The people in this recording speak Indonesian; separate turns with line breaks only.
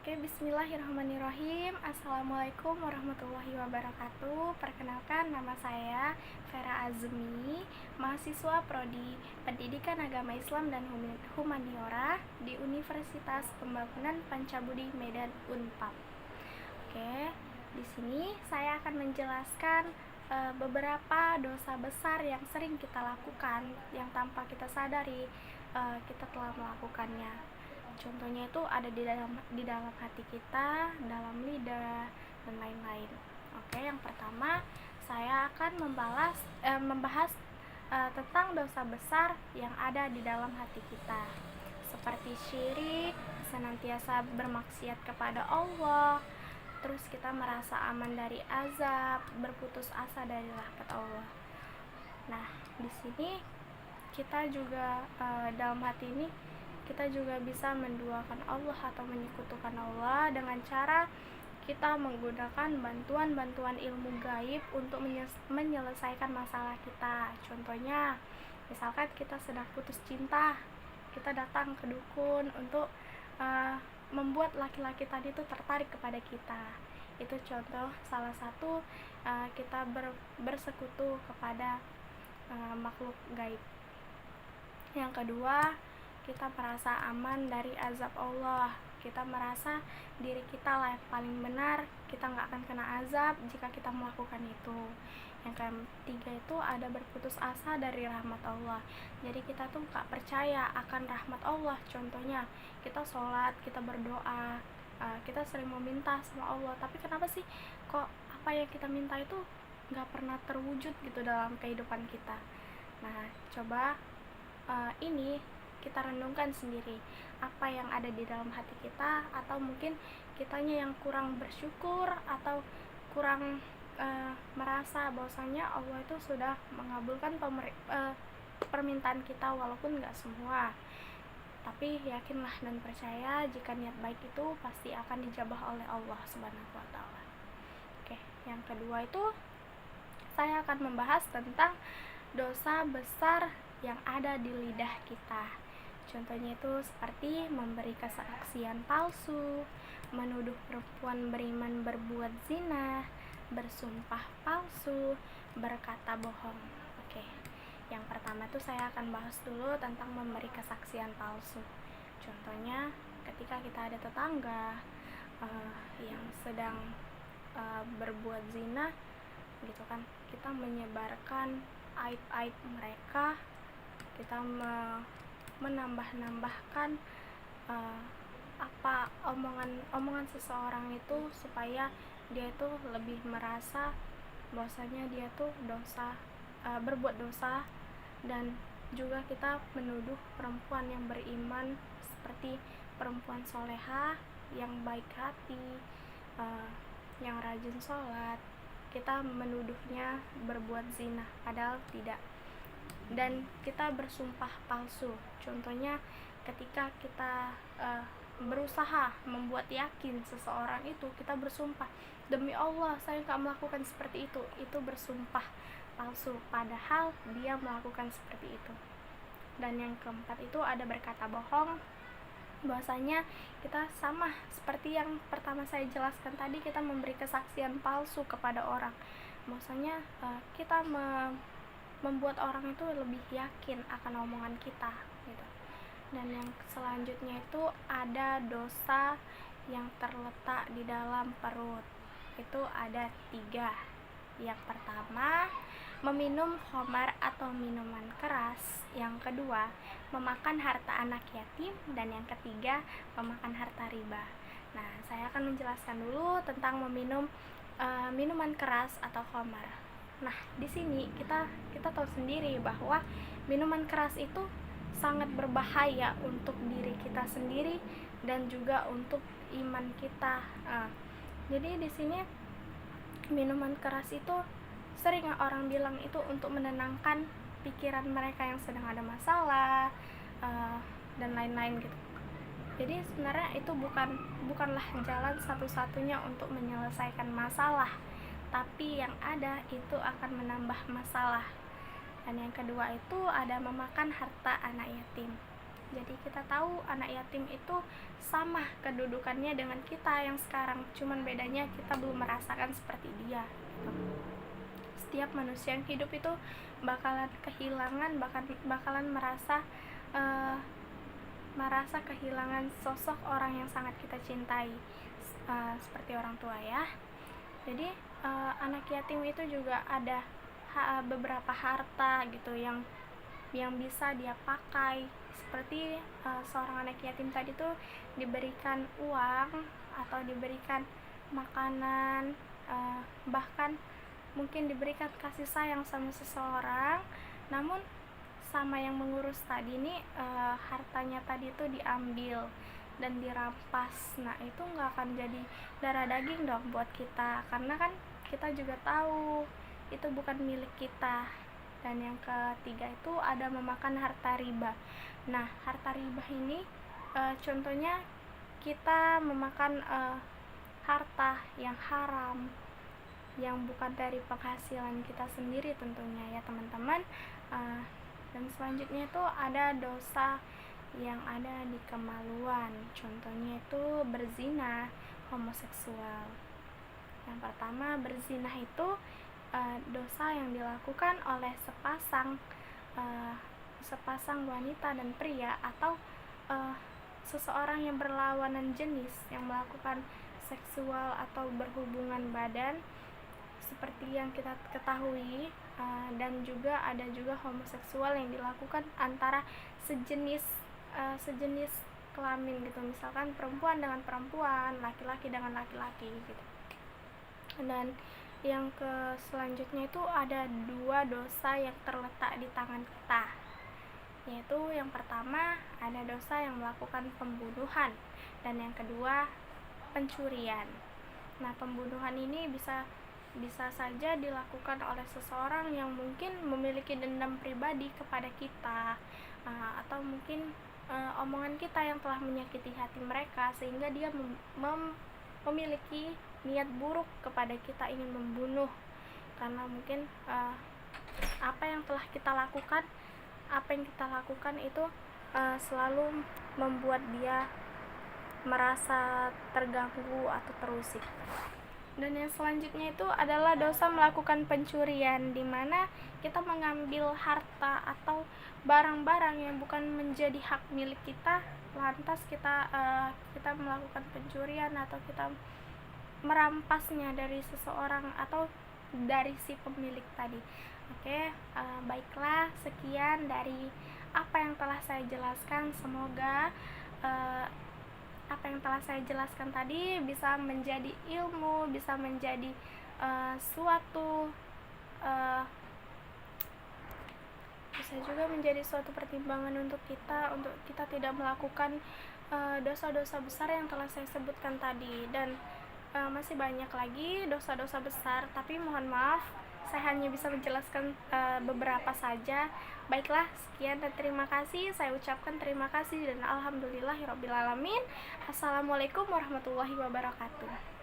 Oke, bismillahirrahmanirrahim. Assalamualaikum warahmatullahi wabarakatuh. Perkenalkan, nama saya Vera Azmi, mahasiswa Prodi Pendidikan Agama Islam dan Humaniora di Universitas Pembangunan Pancabudi Medan Unpad. Oke, di sini saya akan menjelaskan beberapa dosa besar yang sering kita lakukan yang tanpa kita sadari kita telah melakukannya. Contohnya itu ada di dalam hati kita, dalam lidah, dan lain-lain. Oke, yang pertama saya akan membahas tentang dosa besar yang ada di dalam hati kita, seperti syirik, senantiasa bermaksiat kepada Allah, terus kita merasa aman dari azab, berputus asa dari rahmat Allah. Nah, di sini kita juga dalam hati ini kita juga bisa menduakan Allah atau menyekutukan Allah dengan cara kita menggunakan bantuan ilmu gaib untuk menyelesaikan masalah kita. Contohnya, misalkan kita sedang putus cinta, kita datang ke dukun untuk membuat laki-laki tadi itu tertarik kepada kita. Itu contoh salah satu kita bersekutu kepada makhluk gaib. Yang kedua, kita merasa aman dari azab Allah. Kita merasa diri kita lah yang paling benar, kita nggak akan kena azab jika kita melakukan itu. Yang ketiga itu ada berputus asa dari rahmat Allah. Jadi kita tuh nggak percaya akan rahmat Allah. Contohnya kita sholat, kita berdoa, kita sering meminta sama Allah, tapi kenapa sih kok apa yang kita minta itu nggak pernah terwujud gitu dalam kehidupan kita. Nah, coba ini kita renungkan sendiri apa yang ada di dalam hati kita, atau mungkin kitanya yang kurang bersyukur atau kurang merasa bahwasanya Allah itu sudah mengabulkan permintaan kita, walaupun nggak semua. Tapi yakinlah dan percaya jika niat baik itu pasti akan dijabah oleh Allah Subhanahu wa taala. Oke, yang kedua itu saya akan membahas tentang dosa besar yang ada di lidah kita. Contohnya itu seperti memberi kesaksian palsu, menuduh perempuan beriman berbuat zina, bersumpah palsu, berkata bohong. Oke, yang pertama itu saya akan bahas dulu tentang memberi kesaksian palsu. Contohnya ketika kita ada tetangga yang sedang berbuat zina gitu kan, kita menyebarkan aib-aib mereka, kita menambahkan apa omongan seseorang itu supaya dia itu lebih merasa bahwasanya dia tuh berbuat dosa. Dan juga kita menuduh perempuan yang beriman seperti perempuan soleha yang baik hati, yang rajin sholat, kita menuduhnya berbuat zina padahal tidak. Dan kita bersumpah palsu. Contohnya ketika kita berusaha membuat yakin seseorang itu, kita bersumpah, demi Allah saya gak melakukan seperti itu bersumpah palsu, padahal dia melakukan seperti itu. Dan yang keempat itu ada berkata bohong, bahwasanya kita sama seperti yang pertama saya jelaskan tadi, kita memberi kesaksian palsu kepada orang, bahwasanya kita membuat orang itu lebih yakin akan omongan kita gitu. Dan yang selanjutnya itu ada dosa yang terletak di dalam perut. Itu ada 3. Yang pertama, meminum khamar atau minuman keras. Yang kedua, memakan harta anak yatim. Dan yang ketiga, memakan harta riba. Nah, saya akan menjelaskan dulu tentang meminum minuman keras atau khamar. Nah, di sini kita tahu sendiri bahwa minuman keras itu sangat berbahaya untuk diri kita sendiri dan juga untuk iman kita. Jadi di sini minuman keras itu sering orang bilang itu untuk menenangkan pikiran mereka yang sedang ada masalah dan lain-lain gitu. Jadi sebenarnya itu bukanlah jalan satu-satunya untuk menyelesaikan masalah, tapi yang ada itu akan menambah masalah. Dan yang kedua itu ada memakan harta anak yatim. Jadi kita tahu anak yatim itu sama kedudukannya dengan kita yang sekarang, cuman bedanya kita belum merasakan seperti dia gitu. Setiap manusia yang hidup itu bakalan kehilangan, bakalan merasa kehilangan sosok orang yang sangat kita cintai, seperti orang tua ya. Jadi anak yatim itu juga ada beberapa harta gitu yang bisa dia pakai, seperti seorang anak yatim tadi tuh diberikan uang atau diberikan makanan, bahkan mungkin diberikan kasih sayang sama seseorang, namun sama yang mengurus tadi nih hartanya tadi tuh diambil dan dirampas. Nah itu nggak akan jadi darah daging dong buat kita, karena kan kita juga tahu itu bukan milik kita. Dan yang ketiga itu ada memakan harta riba. Nah harta riba ini contohnya kita memakan harta yang haram, yang bukan dari penghasilan kita sendiri tentunya ya teman-teman. Dan selanjutnya itu ada dosa yang ada di kemaluan, contohnya itu berzina, homoseksual. Yang pertama, berzina itu dosa yang dilakukan oleh sepasang wanita dan pria, atau seseorang yang berlawanan jenis yang melakukan seksual atau berhubungan badan seperti yang kita ketahui. Dan juga ada juga homoseksual yang dilakukan antara sejenis kelamin gitu, misalkan perempuan dengan perempuan, laki-laki dengan laki-laki gitu. Dan yang selanjutnya itu ada dua dosa yang terletak di tangan kita, yaitu yang pertama ada dosa yang melakukan pembunuhan, dan yang kedua pencurian. Nah pembunuhan ini bisa saja dilakukan oleh seseorang yang mungkin memiliki dendam pribadi kepada kita, atau mungkin omongan kita yang telah menyakiti hati mereka sehingga dia memiliki niat buruk kepada kita, ingin membunuh, karena mungkin apa yang kita lakukan itu selalu membuat dia merasa terganggu atau terusik. Dan yang selanjutnya itu adalah dosa melakukan pencurian, di mana kita mengambil harta atau barang-barang yang bukan menjadi hak milik kita, lantas kita melakukan pencurian atau kita merampasnya dari seseorang atau dari si pemilik tadi. Oke, baiklah, sekian dari apa yang telah saya jelaskan. Semoga apa yang telah saya jelaskan tadi bisa menjadi ilmu, bisa menjadi bisa juga menjadi suatu pertimbangan untuk kita tidak melakukan dosa-dosa besar yang telah saya sebutkan tadi. Dan masih banyak lagi dosa-dosa besar, tapi mohon maaf saya hanya bisa menjelaskan beberapa saja. Baiklah, sekian dan terima kasih. Saya ucapkan terima kasih dan alhamdulillahirabbil alamin. Assalamualaikum warahmatullahi wabarakatuh.